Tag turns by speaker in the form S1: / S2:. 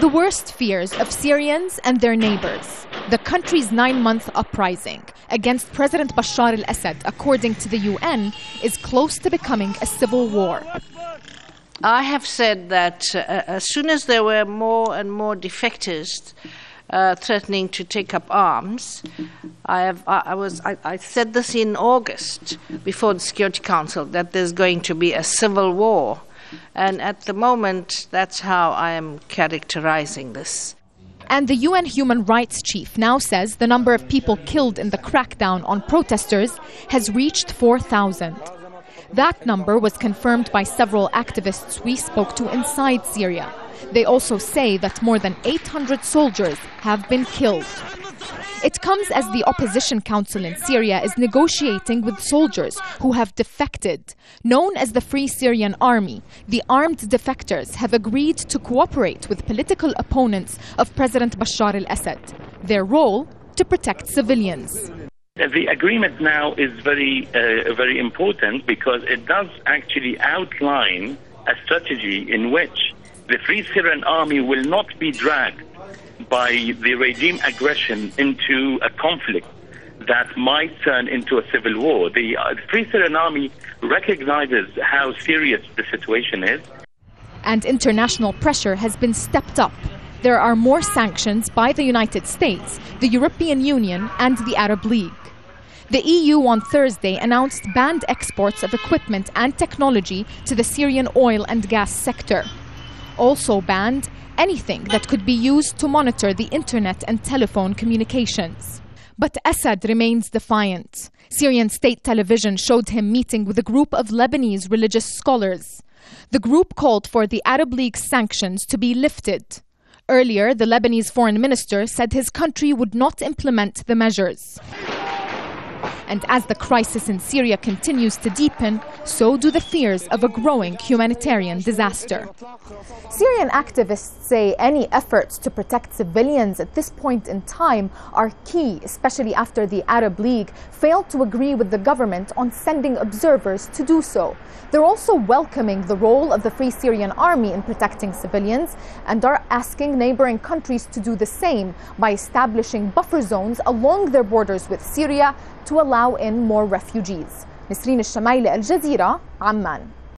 S1: the worst fears of Syrians and their neighbors. The country's 9-month uprising against President Bashar al-Assad, according to the UN, is close to becoming a civil war.
S2: I have said that as soon as there were more and more defectors threatening to take up arms, I said this in August before the Security Council, that there's going to be a civil war. And at the moment, that's how I am characterizing this.
S1: And the UN Human Rights Chief now says the number of people killed in the crackdown on protesters has reached 4,000. That number was confirmed by several activists we spoke to inside Syria. They also say that more than 800 soldiers have been killed. It comes as the opposition council in Syria is negotiating with soldiers who have defected. Known as the Free Syrian Army, the armed defectors have agreed to cooperate with political opponents of President Bashar al-Assad. Their role? To protect civilians.
S3: The agreement now is very important because it does actually outline a strategy in which the Free Syrian Army will not be dragged by the regime aggression into a conflict that might turn into a civil war. The Free Syrian Army recognizes how serious the situation is.
S1: And international pressure has been stepped up. There are more sanctions by the United States, the European Union and the Arab League. The EU on Thursday announced banned exports of equipment and technology to the Syrian oil and gas sector. Also banned anything that could be used to monitor the internet and telephone communications. But Assad remains defiant. Syrian state television showed him meeting with a group of Lebanese religious scholars. The group called for the Arab League's sanctions to be lifted. Earlier, the Lebanese foreign minister said his country would not implement the measures. And as the crisis in Syria continues to deepen, so do the fears of a growing humanitarian disaster. Syrian activists say any efforts to protect civilians at this point in time are key, especially after the Arab League failed to agree with the government on sending observers to do so. They're also welcoming the role of the Free Syrian Army in protecting civilians and are asking neighboring countries to do the same by establishing buffer zones along their borders with Syria to allow in more refugees. Nisreen, El-Shamayleh, Al Jazeera, Amman.